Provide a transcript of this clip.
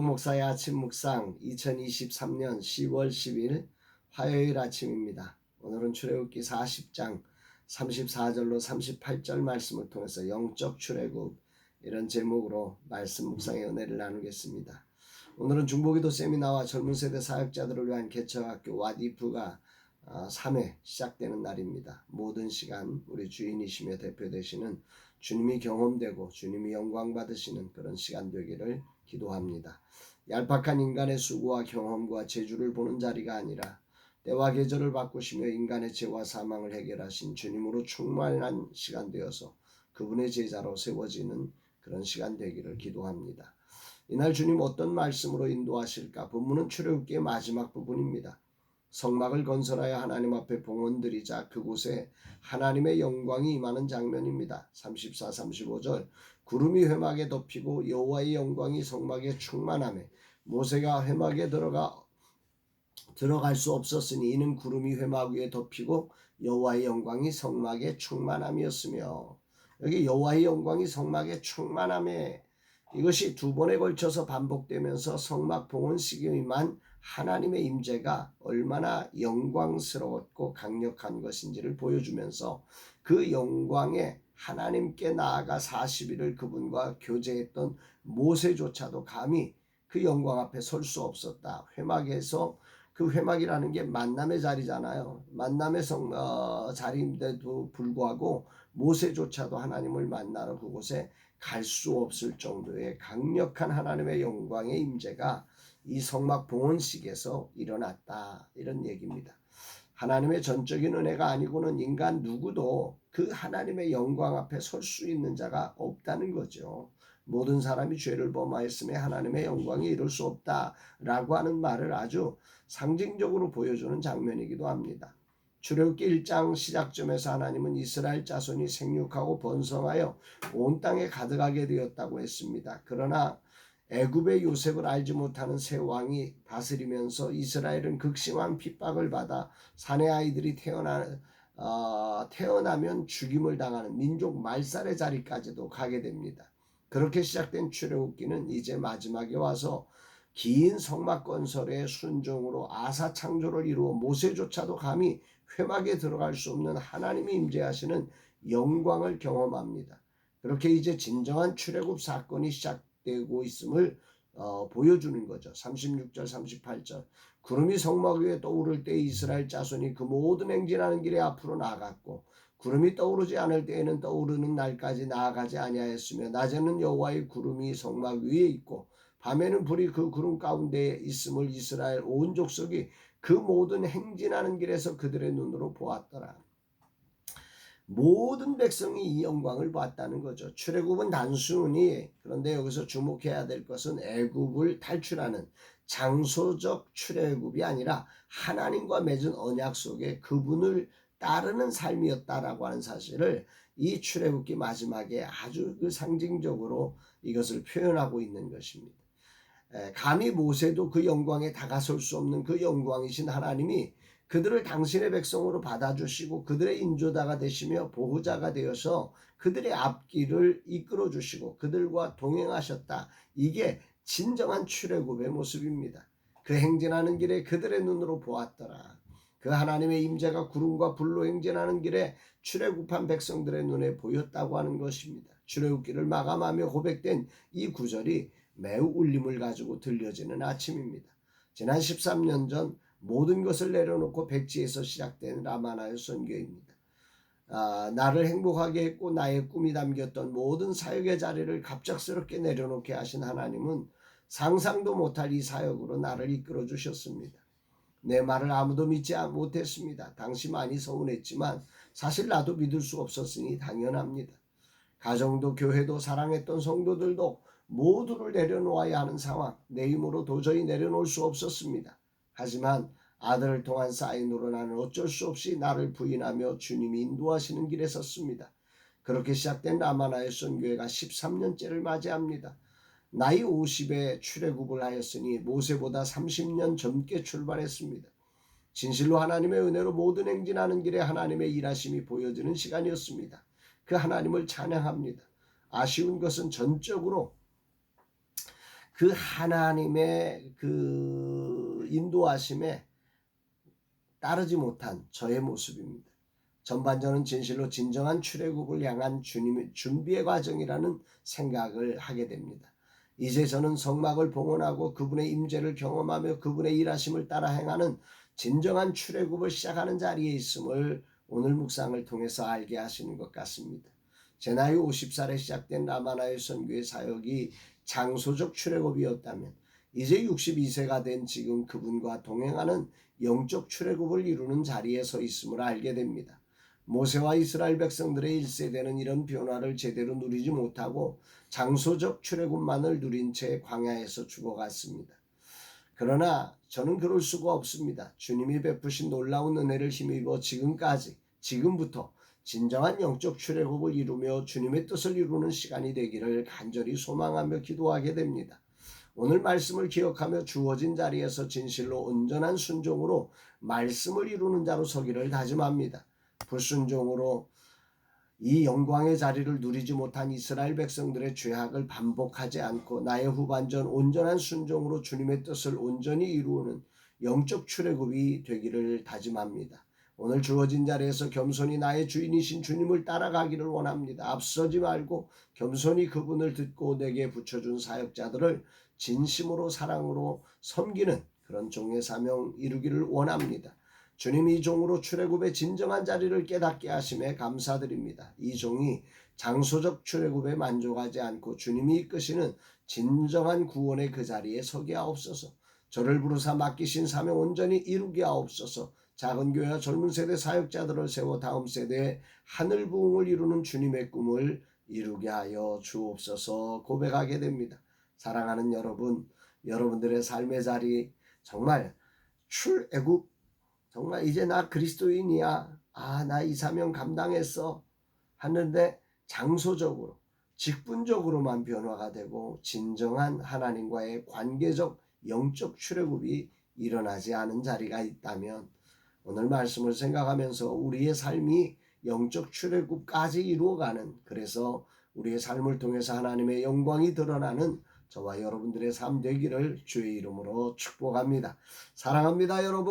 목사의 아침 묵상 2023년 10월 10일 화요일 아침입니다. 오늘은 출애굽기 40장 34절로 38절 말씀을 통해서 영적 출애굽 이런 제목으로 말씀 묵상의 은혜를 나누겠습니다. 오늘은 중보기도 세미나와 젊은 세대 사역자들을 위한 개척학교 와디프가 3회 시작되는 날입니다. 모든 시간 우리 주인이시며 대표되시는 주님이 경험되고 주님이 영광 받으시는 그런 시간 되기를 기도합니다. 얄팍한 인간의 수고와 경험과 재주를 보는 자리가 아니라 때와 계절을 바꾸시며 인간의 죄와 사망을 해결하신 주님으로 충만한 시간 되어서 그분의 제자로 세워지는 그런 시간 되기를 기도합니다. 이날 주님 어떤 말씀으로 인도하실까? 본문은 출애굽기의 마지막 부분입니다. 성막을 건설하여 하나님 앞에 봉헌드리자 그곳에 하나님의 영광이 임하는 장면입니다. 34, 35절 구름이 회막에 덮이고 여호와의 영광이 성막에 충만하매 모세가 회막에 들어갈 수 없었으니 이는 구름이 회막 위에 덮이고 여호와의 영광이 성막에 충만함이었으며, 여기 여호와의 영광이 성막에 충만함에 이것이 두 번에 걸쳐서 반복되면서 성막 봉헌식에만 하나님의 임재가 얼마나 영광스러웠고 강력한 것인지를 보여주면서 그 영광에 하나님께 나아가 40일을 그분과 교제했던 모세조차도 감히 그 영광 앞에 설 수 없었다. 회막에서, 그 회막이라는 게 만남의 자리잖아요. 만남의 자리인데도 불구하고 모세조차도 하나님을 만나러 그곳에 갈 수 없을 정도의 강력한 하나님의 영광의 임재가 이 성막 봉헌식에서 일어났다, 이런 얘기입니다. 하나님의 전적인 은혜가 아니고는 인간 누구도 그 하나님의 영광 앞에 설 수 있는 자가 없다는 거죠. 모든 사람이 죄를 범하였음에 하나님의 영광이 이룰 수 없다라고 하는 말을 아주 상징적으로 보여주는 장면이기도 합니다. 출애굽기 1장 시작점에서 하나님은 이스라엘 자손이 생육하고 번성하여 온 땅에 가득하게 되었다고 했습니다. 그러나 애굽의 요셉을 알지 못하는 새 왕이 다스리면서 이스라엘은 극심한 핍박을 받아 사내 아이들이 태어나면 죽임을 당하는 민족 말살의 자리까지도 가게 됩니다. 그렇게 시작된 출애굽기는 이제 마지막에 와서 긴 성막 건설의 순종으로 아사 창조를 이루어 모세조차도 감히 회막에 들어갈 수 없는 하나님이 임재하시는 영광을 경험합니다. 그렇게 이제 진정한 출애굽 사건이 시작되고 있음을 보여주는 거죠. 36절 38절 구름이 성막 위에 떠오를 때 이스라엘 자손이 그 모든 행진하는 길에 앞으로 나아갔고 구름이 떠오르지 않을 때에는 떠오르는 날까지 나아가지 아니하였으며 낮에는 여호와의 구름이 성막 위에 있고 밤에는 불이 그 구름 가운데에 있음을 이스라엘 온 족속이 그 모든 행진하는 길에서 그들의 눈으로 보았더라. 모든 백성이 이 영광을 봤다는 거죠. 출애굽은 단순히, 그런데 여기서 주목해야 될 것은 애굽을 탈출하는 장소적 출애굽이 아니라 하나님과 맺은 언약 속에 그분을 따르는 삶이었다라고 하는 사실을 이 출애굽기 마지막에 아주 그 상징적으로 이것을 표현하고 있는 것입니다. 감히 모세도 그 영광에 다가설 수 없는 그 영광이신 하나님이 그들을 당신의 백성으로 받아주시고 그들의 인조다가 되시며 보호자가 되어서 그들의 앞길을 이끌어 주시고 그들과 동행하셨다. 이게 진정한 출애굽의 모습입니다. 그 행진하는 길에 그들의 눈으로 보았더라. 그 하나님의 임재가 구름과 불로 행진하는 길에 출애굽한 백성들의 눈에 보였다고 하는 것입니다. 출애굽기를 마감하며 고백된 이 구절이 매우 울림을 가지고 들려지는 아침입니다. 지난 13년 전 모든 것을 내려놓고 백지에서 시작된 라마나의 선교입니다. 나를 행복하게 했고 나의 꿈이 담겼던 모든 사역의 자리를 갑작스럽게 내려놓게 하신 하나님은 상상도 못할 이 사역으로 나를 이끌어 주셨습니다. 내 말을 아무도 믿지 못했습니다. 당시 많이 서운했지만 사실 나도 믿을 수 없었으니 당연합니다. 가정도 교회도 사랑했던 성도들도 모두를 내려놓아야 하는 상황, 내 힘으로 도저히 내려놓을 수 없었습니다. 하지만 아들을 통한 사인으로 나는 어쩔 수 없이 나를 부인하며 주님이 인도하시는 길에 섰습니다. 그렇게 시작된 라마나의 선교회가 13년째를 맞이합니다. 나이 50에 출애굽을 하였으니 모세보다 30년 젊게 출발했습니다. 진실로 하나님의 은혜로 모든 행진하는 길에 하나님의 일하심이 보여지는 시간이었습니다. 그 하나님을 찬양합니다. 아쉬운 것은 전적으로 그 하나님의 그 인도하심에 따르지 못한 저의 모습입니다. 전반전은 진실로 진정한 출애굽을 향한 주님의 준비의 과정이라는 생각을 하게 됩니다. 이제 저는 성막을 봉헌하고 그분의 임재를 경험하며 그분의 일하심을 따라 행하는 진정한 출애굽을 시작하는 자리에 있음을 오늘 묵상을 통해서 알게 하시는 것 같습니다. 제 나이 50살에 시작된 라마나의 선교의 사역이 장소적 출애굽이었다면 이제 62세가 된 지금 그분과 동행하는 영적 출애굽을 이루는 자리에 서 있음을 알게 됩니다. 모세와 이스라엘 백성들의 1세대는 이런 변화를 제대로 누리지 못하고 장소적 출애굽만을 누린 채 광야에서 죽어갔습니다. 그러나 저는 그럴 수가 없습니다. 주님이 베푸신 놀라운 은혜를 힘입어 지금부터 진정한 영적 출애굽을 이루며 주님의 뜻을 이루는 시간이 되기를 간절히 소망하며 기도하게 됩니다. 오늘 말씀을 기억하며 주어진 자리에서 진실로 온전한 순종으로 말씀을 이루는 자로 서기를 다짐합니다. 불순종으로 이 영광의 자리를 누리지 못한 이스라엘 백성들의 죄악을 반복하지 않고 나의 후반전 온전한 순종으로 주님의 뜻을 온전히 이루는 영적 출애굽이 되기를 다짐합니다. 오늘 주어진 자리에서 겸손히 나의 주인이신 주님을 따라가기를 원합니다. 앞서지 말고 겸손히 그분을 듣고 내게 붙여준 사역자들을 진심으로 사랑으로 섬기는 그런 종의 사명 이루기를 원합니다. 주님이 이 종으로 출애굽의 진정한 자리를 깨닫게 하심에 감사드립니다. 이 종이 장소적 출애굽에 만족하지 않고 주님이 이끄시는 진정한 구원의 그 자리에 서게 하옵소서. 저를 부르사 맡기신 사명 온전히 이루게 하옵소서. 작은 교회와 젊은 세대 사역자들을 세워 다음 세대에 하늘 부흥을 이루는 주님의 꿈을 이루게 하여 주옵소서 고백하게 됩니다. 사랑하는 여러분, 여러분들의 삶의 자리 정말 출애굽 정말 이제 나 그리스도인이야. 나 이 사명 감당했어. 하는데 장소적으로, 직분적으로만 변화가 되고 진정한 하나님과의 관계적 영적 출애굽이 일어나지 않은 자리가 있다면 오늘 말씀을 생각하면서 우리의 삶이 영적 출애굽까지 이루어가는 그래서 우리의 삶을 통해서 하나님의 영광이 드러나는 저와 여러분들의 삶 되기를 주의 이름으로 축복합니다. 사랑합니다, 여러분.